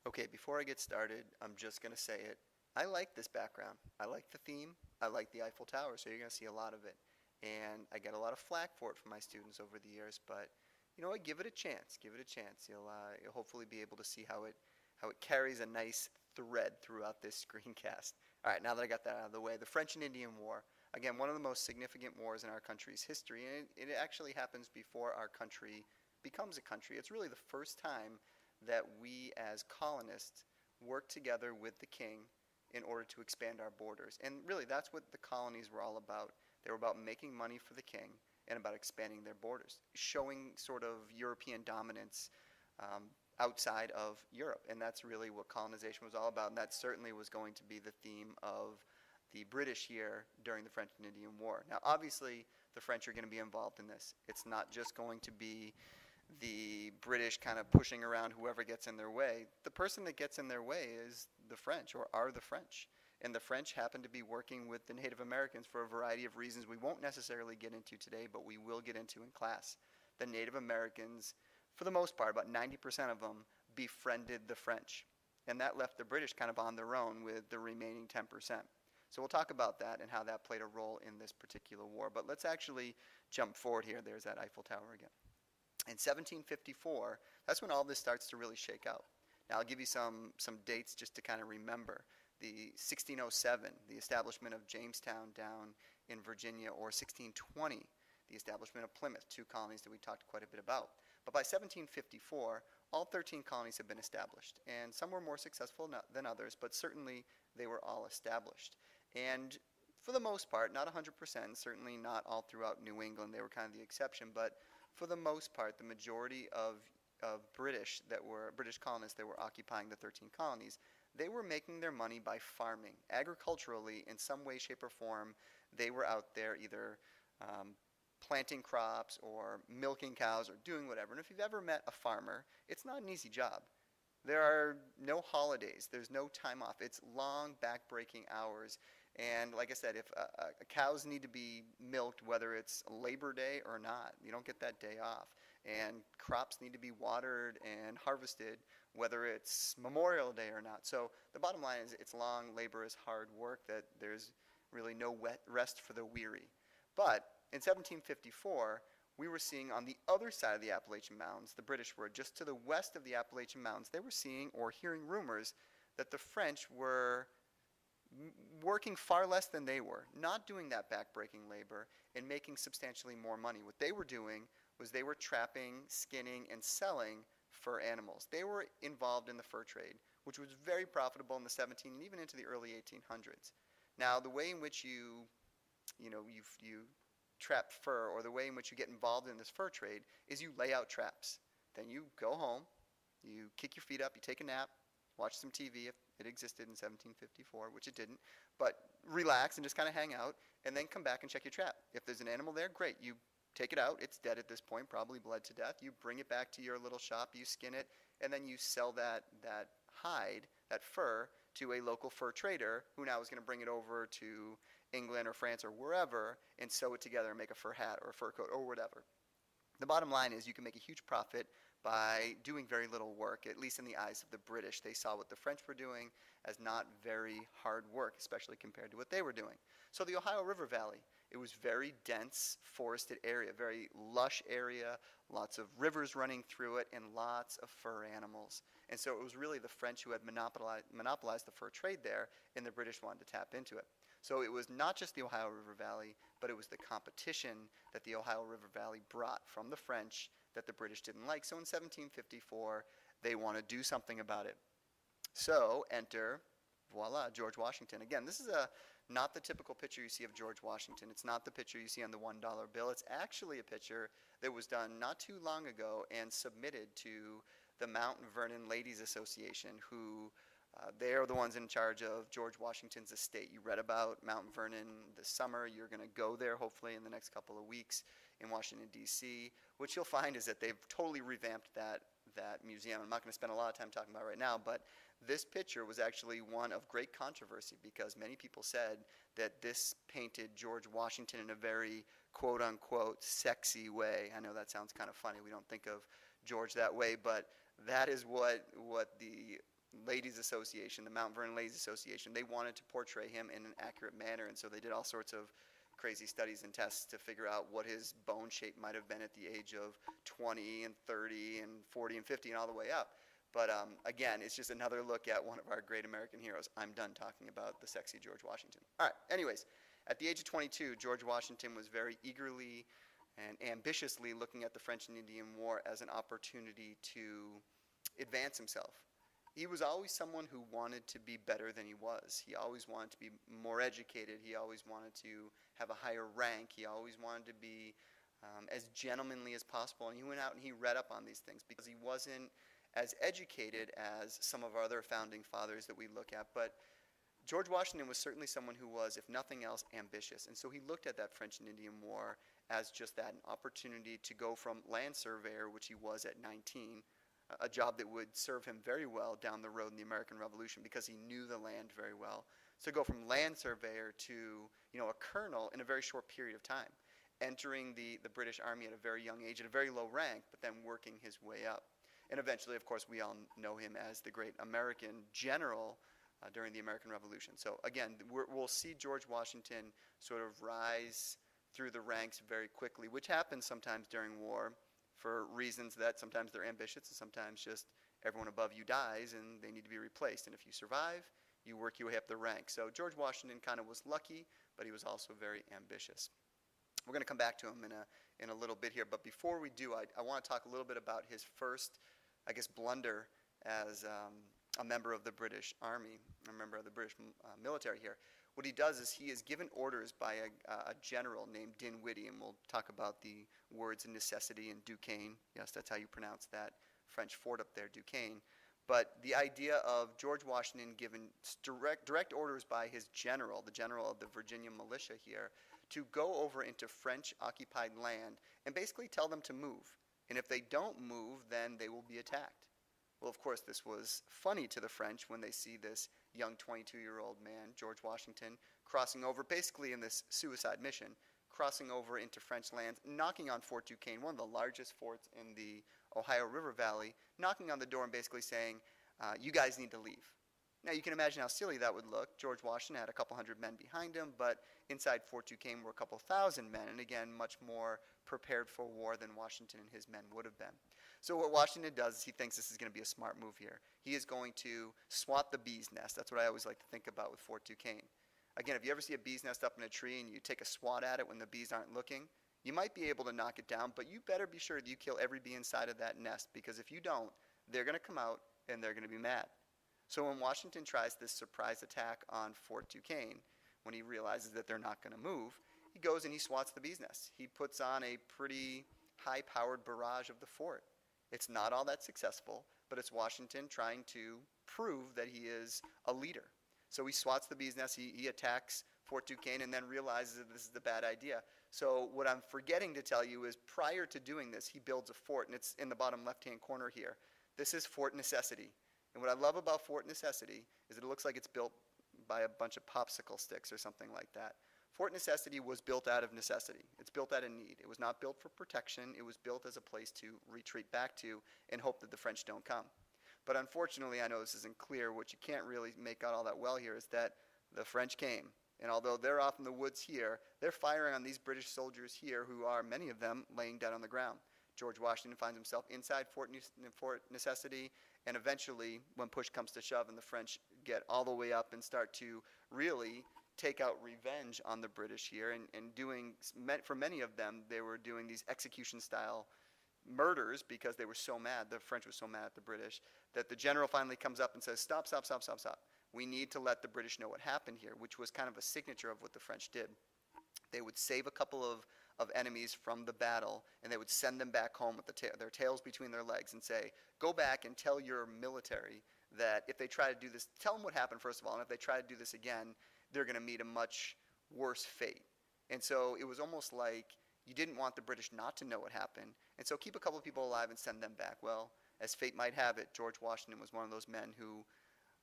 Okay, before I get started, I'm just going to say it. I like this background. I like the theme. I like the Eiffel Tower, so you're going to see a lot of it. And I get a lot of flack for it from my students over the years, but you know what? Give it a chance. Give it a chance. You'll hopefully be able to see how it carries a nice thread throughout this screencast. All right, now that I got that out of the way, the French and Indian War. Again, one of the most significant wars in our country's history, and it actually happens before our country becomes a country. It's really the first time that we as colonists work together with the king in order to expand our borders. And really, that's what the colonies were all about. They were about making money for the king and about expanding their borders, showing sort of European dominance um, outside of Europe. And that's really what colonization was all about. And that certainly was going to be the theme of the British here during the French and Indian War. Now, obviously, the French are going to be involved in this. It's not just going to be the British kind of pushing around whoever gets in their way. The person that gets in their way is the French, or are the French. And the French happen to be working with the Native Americans for a variety of reasons we won't necessarily get into today, but we will get into in class. The Native Americans, for the most part, about 90% of them, befriended the French. And that left the British kind of on their own with the remaining 10%. So we'll talk about that and how that played a role in this particular war. But let's actually jump forward here. There's that Eiffel Tower again. In 1754, that's when all this starts to really shake out. Now, I'll give you some dates just to kind of remember. The 1607, the establishment of Jamestown down in Virginia, or 1620, the establishment of Plymouth, two colonies that we talked quite a bit about. But by 1754, all 13 colonies have been established, and some were more successful than others, but certainly they were all established. And for the most part, not 100%, certainly not all throughout New England, they were kind of the exception, but for the most part, the majority of British colonists that were occupying the 13 colonies, they were making their money by farming. Agriculturally, in some way, shape, or form, they were out there either planting crops or milking cows or doing whatever. And if you've ever met a farmer, it's not an easy job. There are no holidays. There's no time off. It's long, back-breaking hours. And like I said, if cows need to be milked, whether it's Labor Day or not, you don't get that day off. And crops need to be watered and harvested, whether it's Memorial Day or not. So the bottom line is it's long, laborious, hard work that there's really no rest for the weary. But in 1754, we were seeing on the other side of the Appalachian Mountains, the British were just to the west of the Appalachian Mountains, they were seeing or hearing rumors that the French were working far less than they were, not doing that back-breaking labor and making substantially more money. What they were doing was they were trapping, skinning, and selling fur animals. They were involved in the fur trade, which was very profitable in the 17 and even into the early 1800s. Now, the way in which you trap fur, or the way in which you get involved in this fur trade, is you lay out traps. Then you go home, you kick your feet up, you take a nap, watch some TV if it existed in 1754, which it didn't, but relax and just kind of hang out, and then come back and check your trap. If there's an animal there, great. You take it out. It's dead at this point, probably bled to death. You bring it back to your little shop, you skin it, and then you sell that hide, that fur, to a local fur trader who now is going to bring it over to England or France or wherever and sew it together and make a fur hat or a fur coat or whatever. The bottom line is you can make a huge profit by doing very little work, at least in the eyes of the British. They saw what the French were doing as not very hard work, especially compared to what they were doing. So the Ohio River Valley, it was very dense, forested area, very lush area, lots of rivers running through it, and lots of fur animals. And so it was really the French who had monopolized the fur trade there, and the British wanted to tap into it. So it was not just the Ohio River Valley, but it was the competition that the Ohio River Valley brought from the French that the British didn't like. So in 1754, they want to do something about it. So enter, voila, George Washington. Again, this is not the typical picture you see of George Washington. It's not the picture you see on the $1 bill. It's actually a picture that was done not too long ago and submitted to the Mount Vernon Ladies Association, who they are the ones in charge of George Washington's estate. You read about Mount Vernon this summer. You're going to go there hopefully in the next couple of weeks in Washington, D.C. What you'll find is that they've totally revamped that museum. I'm not going to spend a lot of time talking about it right now, but this picture was actually one of great controversy because many people said that this painted George Washington in a very quote-unquote sexy way. I know that sounds kind of funny. We don't think of George that way, but that is what the Ladies Association, the Mount Vernon Ladies Association, they wanted to portray him in an accurate manner, and so they did all sorts of crazy studies and tests to figure out what his bone shape might have been at the age of 20 and 30 and 40 and 50 and all the way up. But again, it's just another look at one of our great American heroes. I'm done talking about the sexy George Washington. All right, anyways, at the age of 22, George Washington was very eagerly and ambitiously looking at the French and Indian War as an opportunity to advance himself. He was always someone who wanted to be better than he was. He always wanted to be more educated. He always wanted to have a higher rank. He always wanted to be as gentlemanly as possible. And he went out and he read up on these things because he wasn't as educated as some of our other founding fathers that we look at. But George Washington was certainly someone who was, if nothing else, ambitious. And so he looked at that French and Indian War as just that, an opportunity to go from land surveyor, which he was at 19, a job that would serve him very well down the road in the American Revolution because he knew the land very well. So go from land surveyor to, a colonel in a very short period of time, entering the British Army at a very young age, at a very low rank, but then working his way up. And eventually, of course, we all know him as the great American general during the American Revolution. So again, we'll see George Washington sort of rise through the ranks very quickly, which happens sometimes during war, for reasons that sometimes they're ambitious and sometimes just everyone above you dies and they need to be replaced. And if you survive, you work your way up the ranks. So George Washington kind of was lucky, but he was also very ambitious. We're going to come back to him in a little bit here. But before we do, I want to talk a little bit about his first, blunder as a member of the British Army, a member of the British military here. What he does is he is given orders by a general named Dinwiddie, and we'll talk about the words necessity and Duquesne. Yes, that's how you pronounce that French fort up there, Duquesne. But the idea of George Washington given direct orders by his general, the general of the Virginia militia here, to go over into French-occupied land and basically tell them to move. And if they don't move, then they will be attacked. Well, of course, this was funny to the French when they see this young 22-year-old man, George Washington, crossing over basically in this suicide mission, crossing over into French lands, knocking on Fort Duquesne, one of the largest forts in the Ohio River Valley, knocking on the door and basically saying, you guys need to leave. Now, you can imagine how silly that would look. George Washington had a couple hundred men behind him, but inside Fort Duquesne were a couple thousand men, and again, much more prepared for war than Washington and his men would have been. So what Washington does is he thinks this is going to be a smart move here. He is going to swat the bee's nest. That's what I always like to think about with Fort Duquesne. Again, if you ever see a bee's nest up in a tree and you take a swat at it when the bees aren't looking, you might be able to knock it down, but you better be sure that you kill every bee inside of that nest, because if you don't, they're going to come out and they're going to be mad. So when Washington tries this surprise attack on Fort Duquesne, when he realizes that they're not going to move, he goes and he swats the bee's nest. He puts on a pretty high-powered barrage of the fort. It's not all that successful, but it's Washington trying to prove that he is a leader. So he swats the bee's nest, he attacks Fort Duquesne, and then realizes that this is a bad idea. So what I'm forgetting to tell you is prior to doing this, he builds a fort, and it's in the bottom left-hand corner here. This is Fort Necessity. And what I love about Fort Necessity is that it looks like it's built by a bunch of popsicle sticks or something like that. Fort Necessity was built out of necessity. It's built out of need. It was not built for protection. It was built as a place to retreat back to and hope that the French don't come. But unfortunately, I know this isn't clear. What you can't really make out all that well here is that the French came. And although they're off in the woods here, they're firing on these British soldiers here who are, many of them, laying dead on the ground. George Washington finds himself inside Fort Necessity, and eventually, when push comes to shove and the French get all the way up and start to really take out revenge on the British here, and doing, for many of them, they were doing these execution-style murders because they were so mad, the French were so mad at the British, that the general finally comes up and says, stop. We need to let the British know what happened here, which was kind of a signature of what the French did. They would save a couple of enemies from the battle, and they would send them back home with their tails between their legs and say, go back and tell your military that if they try to do this, tell them what happened first of all, and if they try to do this again, they're going to meet a much worse fate. And so it was almost like you didn't want the British not to know what happened, and so keep a couple of people alive and send them back. Well, as fate might have it, George Washington was one of those men who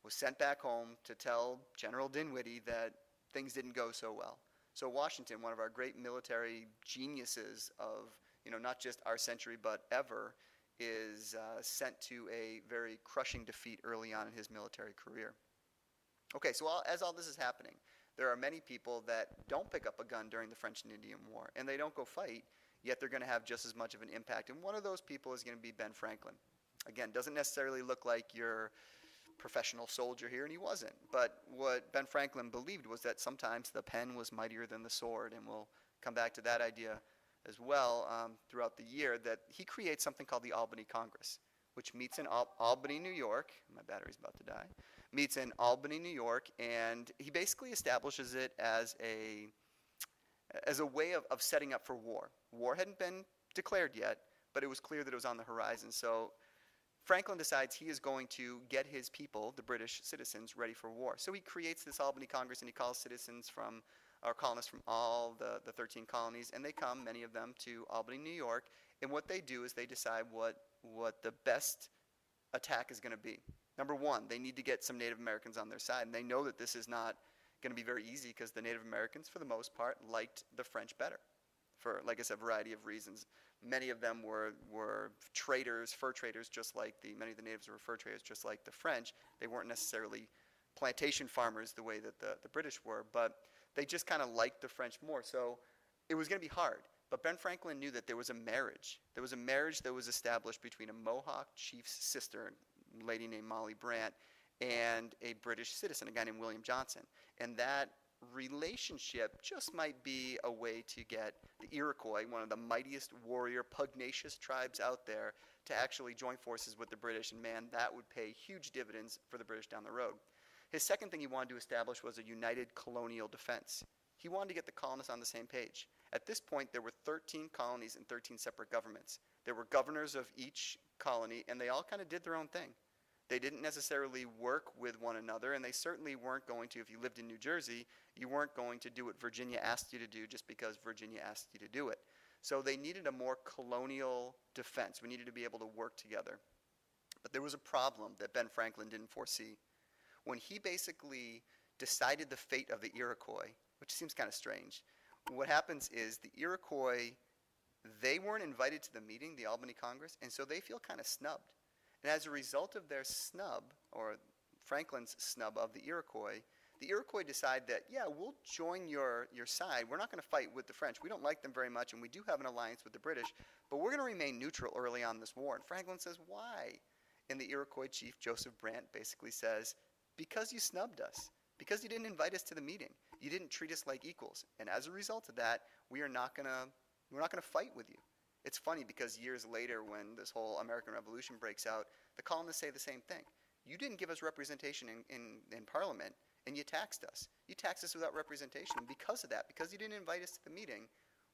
was sent back home to tell General Dinwiddie that things didn't go so well. So Washington, one of our great military geniuses of, not just our century but ever, is sent to a very crushing defeat early on in his military career. Okay, so as all this is happening, there are many people that don't pick up a gun during the French and Indian War, and they don't go fight, yet they're going to have just as much of an impact. And one of those people is going to be Ben Franklin. Again, doesn't necessarily look like your professional soldier here, and he wasn't. But what Ben Franklin believed was that sometimes the pen was mightier than the sword, and we'll come back to that idea as well throughout the year, that he creates something called the Albany Congress, which meets in Albany, New York. My battery's about to die. Meets in Albany, New York, and he basically establishes it as a way of setting up for war. War hadn't been declared yet, but it was clear that it was on the horizon. So Franklin decides he is going to get his people, the British citizens, ready for war. So he creates this Albany Congress, and he calls citizens or colonists from all the 13 colonies, and they come, many of them, to Albany, New York. And what they do is they decide what the best attack is going to be. Number one, they need to get some Native Americans on their side, and they know that this is not going to be very easy because the Native Americans, for the most part, liked the French better for, like I said, a variety of reasons. Many of them were traders, fur traders, just like many of the natives were fur traders, just like the French. They weren't necessarily plantation farmers the way that the British were, but they just kind of liked the French more. So it was going to be hard. But Ben Franklin knew that there was a marriage. There was a marriage that was established between a Mohawk chief's sister, a lady named Molly Brant, and a British citizen, a guy named William Johnson. And that relationship just might be a way to get the Iroquois, one of the mightiest warrior, pugnacious tribes out there, to actually join forces with the British. And man, that would pay huge dividends for the British down the road. His second thing he wanted to establish was a united colonial defense. He wanted to get the colonists on the same page. At this point, there were 13 colonies and 13 separate governments. There were governors of each colony, and they all kind of did their own thing. They didn't necessarily work with one another, and they certainly weren't going to, if you lived in New Jersey, you weren't going to do what Virginia asked you to do just because Virginia asked you to do it. So they needed a more colonial defense. We needed to be able to work together. But there was a problem that Ben Franklin didn't foresee. When he basically decided the fate of the Iroquois, which seems kind of strange, what happens is the Iroquois, they weren't invited to the meeting, the Albany Congress, and so they feel kind of snubbed. And as a result of their snub, or Franklin's snub of the Iroquois decide that, yeah, we'll join your side. We're not going to fight with the French. We don't like them very much, and we do have an alliance with the British, but we're going to remain neutral early on in this war. And Franklin says, why? And the Iroquois chief, Joseph Brant, basically says, because you snubbed us. Because you didn't invite us to the meeting. You didn't treat us like equals. And as a result of that, we're not going to fight with you. It's funny because years later, when this whole American Revolution breaks out, the colonists say the same thing. You didn't give us representation in Parliament, and you taxed us. You taxed us without representation. And because of that, because you didn't invite us to the meeting,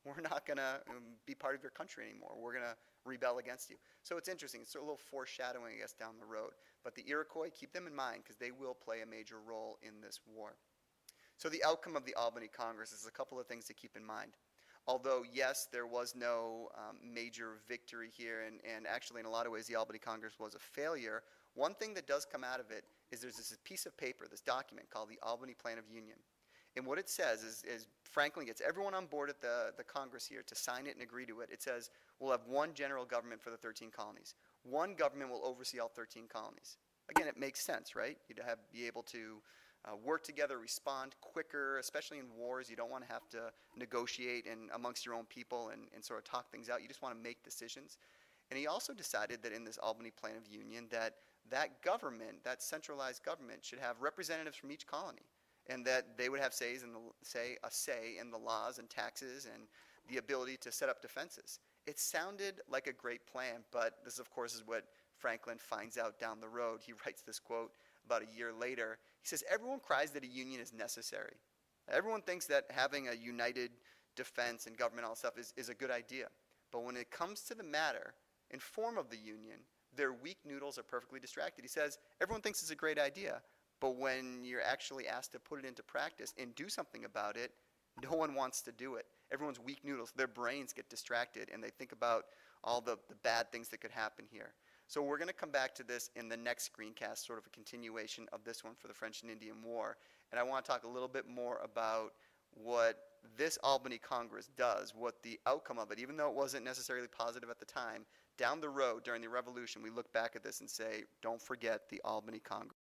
we're not going to be part of your country anymore. We're going to rebel against you. So it's interesting. It's a little foreshadowing, I guess, down the road. But the Iroquois, keep them in mind because they will play a major role in this war. So the outcome of the Albany Congress is a couple of things to keep in mind. Although, yes, there was no major victory here, and actually in a lot of ways the Albany Congress was a failure, one thing that does come out of it is there's this piece of paper, this document called the Albany Plan of Union. And what it says is Franklin gets everyone on board at the Congress here to sign it and agree to it. It says we'll have one general government for the 13 colonies. One government will oversee all 13 colonies. Again, it makes sense, right? You'd be able to work together, respond quicker, especially in wars. You don't want to have to negotiate amongst your own people and sort of talk things out. You just want to make decisions. And he also decided that in this Albany Plan of Union that government, that centralized government, should have representatives from each colony, and that they would have a say in the laws and taxes and the ability to set up defenses. It sounded like a great plan, but this, of course, is what Franklin finds out down the road. He writes this quote about a year later. He says, everyone cries that a union is necessary. Everyone thinks that having a united defense and government, all that stuff, is a good idea. But when it comes to the matter and form of the union, their weak noodles are perfectly distracted. He says, everyone thinks it's a great idea, but when you're actually asked to put it into practice and do something about it, no one wants to do it. Everyone's weak noodles, their brains get distracted, and they think about all the bad things that could happen here. So we're going to come back to this in the next screencast, sort of a continuation of this one for the French and Indian War. And I want to talk a little bit more about what this Albany Congress does, what the outcome of it, even though it wasn't necessarily positive at the time, down the road during the revolution, we look back at this and say, don't forget the Albany Congress.